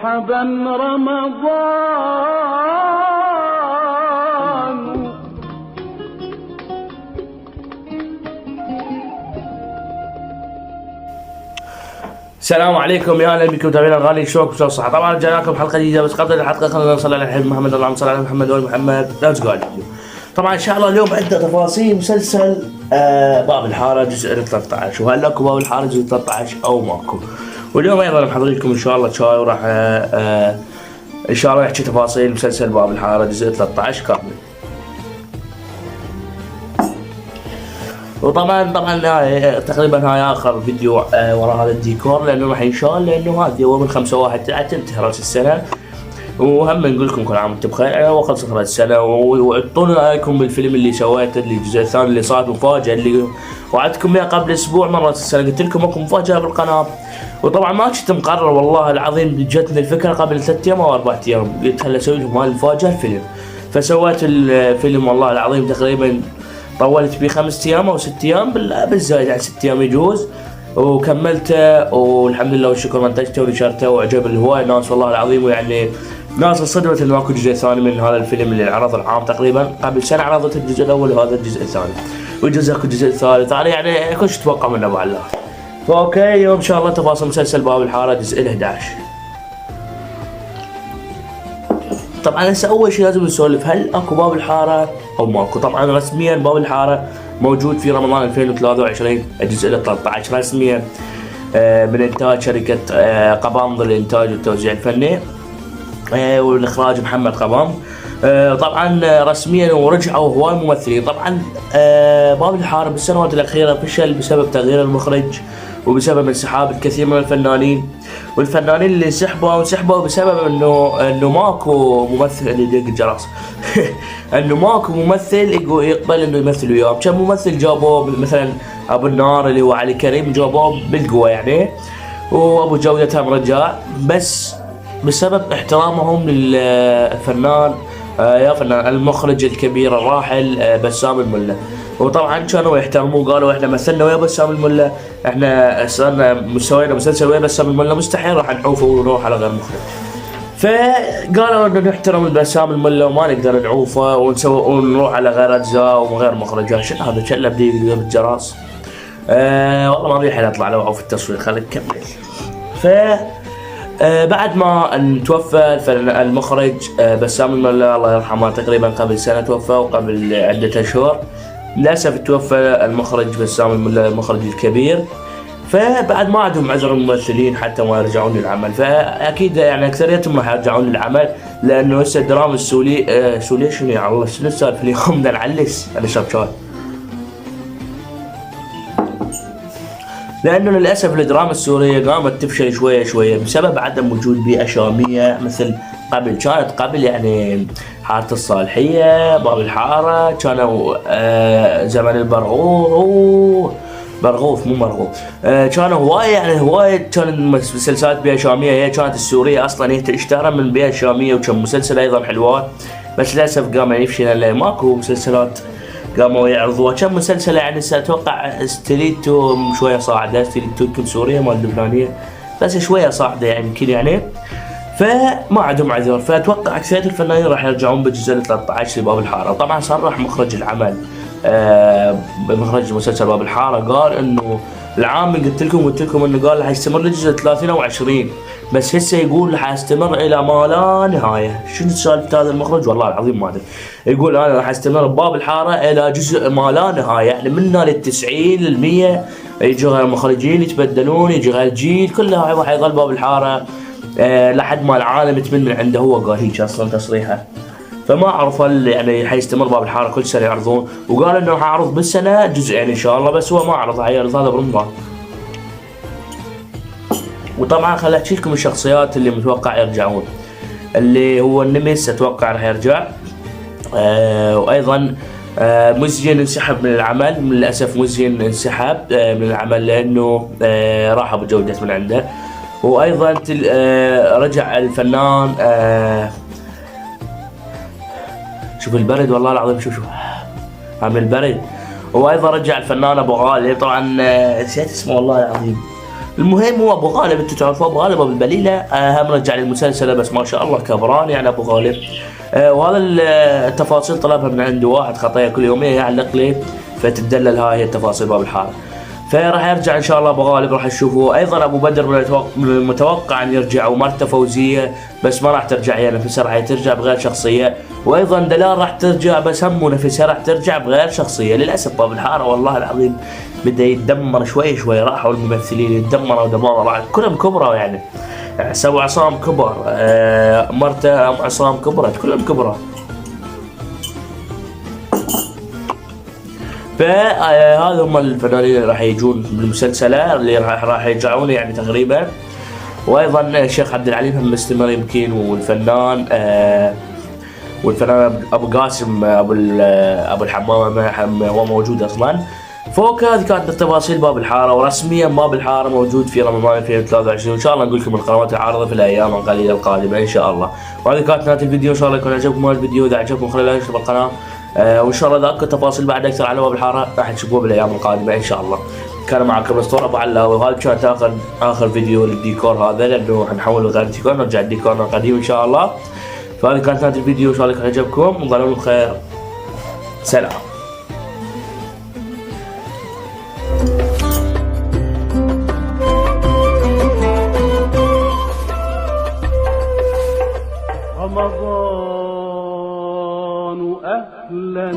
مرحبا رمضان. السلام عليكم، يا اهلا بكم متابعينا الغالي، شلونكم؟ صح. طبعا رجعنا لكم حلقه جديده، بس قبل الحلقه خلينا نصلي على الحبيب محمد، اللهم صل على محمد وال محمد. ليتس جو. طبعا ان شاء الله اليوم عندنا تفاصيل مسلسل باب الحاره جزء 13، وهل لكم باب الحاره جزء 13 او ماكو. واليوم ايضا محضر لكم ان شاء الله شاي، وراح ان شاء الله نحكي تفاصيل مسلسل باب الحاره جزء 13 كامل. وطبعا تقريبا هاي اخر فيديو وراء هذا الديكور، لانه راح ينشال، لانه هذا يوم ال 5/1 تنتهي راس السنه، وهم نقول لكم كل عام وانتم بخير. وخلصت راس السنه، وعطونا رايكم بالفيلم اللي سويته، اللي الجزء الثاني اللي صار مفاجاه، اللي وعدتكم اياه قبل اسبوع من راس السنه، قلت لكم اكو مفاجاه بالقناه. وطبعا ما كنت مقرر، والله العظيم جتني الفكره قبل 3 ايام او 4 ايام، قلت هلا اسوي لكم هاي المفاجاه الفيلم. فسويت الفيلم، والله العظيم تقريبا طولت بيه 5 ايام او 6 ايام بالزايد عن 6 ايام يجوز، وكملته والحمد لله والشكر، منتجته ونشرته وعجب الهوايه ناس، والله العظيم. ويعني ناس انصدمت انه ماكو جزء ثاني من هذا الفيلم اللي عرض العام تقريبا قبل سنه، عرضت الجزء الاول وهذا الجزء الثاني، وجزء الجزء الثالث. انا يعني كنت اتوقع منه ابو علاء. فاوكي، اليوم ان شاء الله تفاصيل مسلسل باب الحاره جزء 11. طبعا هسه اول شيء لازم نسولف، هل اكو باب الحاره او ماكو؟ طبعا رسميا باب الحاره موجود في رمضان 2023 الجزء ال 13 رسميا، من انتاج شركه قبام للانتاج والتوزيع الفني، والاخراج محمد قبام. طبعا رسميا ورجعوا هواي ممثلين. طبعا باب الحاره بالسنوات الاخيره فشل بسبب تغيير المخرج، وبسبب انسحاب الكثير من الفنانين، والفنانين اللي انسحبوا بسبب انه ماكو ممثل اللي يدق الجرس انه ماكو ممثل يقبل انه يمثل وياه. كم ممثل جابوه، مثلا ابو النار اللي هو علي كريم جابوه بالقوه يعني، وابو جوده هم رجع، بس بسبب احترامهم للفنان يا فنان المخرج الكبير الراحل بسام الملا. وطبعا كانوا يحترموه، قالوا احنا مثلنا ويا بسام الملا، احنا صرنا سوينا مسلسل ويا بسام الملا، مستحيل راح نعوفه ونروح على غير مخرج. فقالوا انه نحترم بسام الملا وما نقدر نعوفه ونروح على غير اجزاء وغير مخرجات. شنو هذا؟ كله بدي بالجراس. والله ما ريح اطلع لو عوف التصوير، خليك نكمل. بعد ما توفى المخرج بسام الملا الله يرحمه، تقريبا قبل سنه توفى، وقبل عده اشهر للاسف توفى المخرج بسام الملا المخرج الكبير. فبعد ما عندهم عذر الممثلين حتى ما يرجعون للعمل، فاكيد يعني اكثريتهم راح يرجعون للعمل، لانه هسه الدراما السوري سوري شنو يا الله، شنو السالفه اليوم؟ بدنا نعلس. انا شرب شاي. لانه للاسف الدراما السوريه قامت تفشل شويه شويه بسبب عدم وجود بيئه شاميه مثل قبل. كانت قبل يعني حاره الصالحيه، باب الحاره، كانوا زمن برغوث مو مرغوب، كانوا هواي يعني هواي كان مسلسلات بيئه شاميه. هي كانت السوريه اصلا هي تشتهر من بيئه شاميه، وكان مسلسل ايضا حلوان، بس للاسف قام يفشل لان ماكو مسلسلات قاموا يعرضوها. كم مسلسل يعني اتوقع ستريتو شويه صاعده، ستريتو يمكن سوريه مال لبنانيه، بس شويه صاعده يعني يمكن يعني، فما عندهم عذر. فاتوقع اكثريه الفنانين راح يرجعون بالجزء 13 لباب الحاره. طبعا صرح مخرج العمل بمخرج مسلسل باب الحاره، قال انه العام قلت لكم انه قال راح يستمر للجزء 30 او 20، بس هسه يقول راح يستمر الى ما لا نهايه. شنو سالفه هذا المخرج؟ والله العظيم ما ادري. يقول انا راح استمر بباب الحاره الى جزء ما لا نهايه، يعني من هنا لل90 لل100 يجي غير مخرجين يتبدلون، يجي غير جيل، كلها راح يظل باب الحاره لحد ما العالم يتمنى من عنده. هو قال هيك اصلا تصريحه. فما اعرف هل يعني حيستمر باب الحاره كل سنه يعرضون، وقال انه راح اعرض بالسنه جزئين ان شاء الله، بس هو ما عرض، حيعرض هذا برمضان. وطبعا خليني احكي لكم الشخصيات اللي متوقع يرجعون، اللي هو النمس اتوقع راح يرجع، وايضا مزين انسحب من العمل، من للاسف مزين انسحب من العمل لانه راح ابو جوده من عنده. وايضا رجع الفنان شوف البرد والله العظيم، شوف عامل البرد. وايضا رجع الفنان ابو غالي، طبعا نسيت اسمه والله العظيم، المهم هو ابو غالب، انتم تعرفوا ابو غالب ابو البليله، هم رجع لي المسلسله، بس ما شاء الله كبران يعني ابو غالب. وهذا التفاصيل طلبها من عند واحد خطيه كل يوميه يعلق لي، فتدلل هاي هي التفاصيل باب الحاره. فراح يرجع ان شاء الله ابو غالب، راح تشوفوه. ايضا ابو بدر من المتوقع ان يرجع، ومرته فوزيه بس ما راح ترجع هي نفسها، راح ترجع بغير شخصيه. وايضا دلال راح ترجع بس هم نفسها راح ترجع بغير شخصيه. للاسف باب الحاره والله العظيم بدا يتدمر شوي شوي، راحوا الممثلين يتدمروا دمار، راح كلهم كبروا يعني. سوى عصام كبر، مرته ام عصام كبرت، كلهم كبروا. فهذا هم الفنانين اللي راح يجون بالمسلسلة اللي راح يرجعون يعني تقريبا. وايضا الشيخ عبد العليم هم مستمر يمكن، والفنان ابو قاسم ابو الحمامه هو موجود اصلا. فوق هذه كانت تفاصيل باب الحاره، ورسميا باب الحاره موجود في رمضان 2023، وان شاء الله نقول لكم القنوات العارضه في الايام القليله القادمه ان شاء الله. وهذه كانت نهايه الفيديو، ان شاء الله يكون عجبكم هذا الفيديو. اذا عجبكم خلوا لايك بالقناه، وان شاء الله اذا اكو تفاصيل بعد اكثر على باب الحاره راح تشوفوها بالايام القادمه ان شاء الله. كان معكم الاسطوره ابو علاء، وهذا كانت اخر فيديو للديكور هذا، لانه حنحول غير الديكور نرجع الديكورنا القديم ان شاء الله. فهذه كانت نهايه الفيديو، ان شاء الله يكون عجبكم، وظلوا بخير. سلام. رمضان أهلا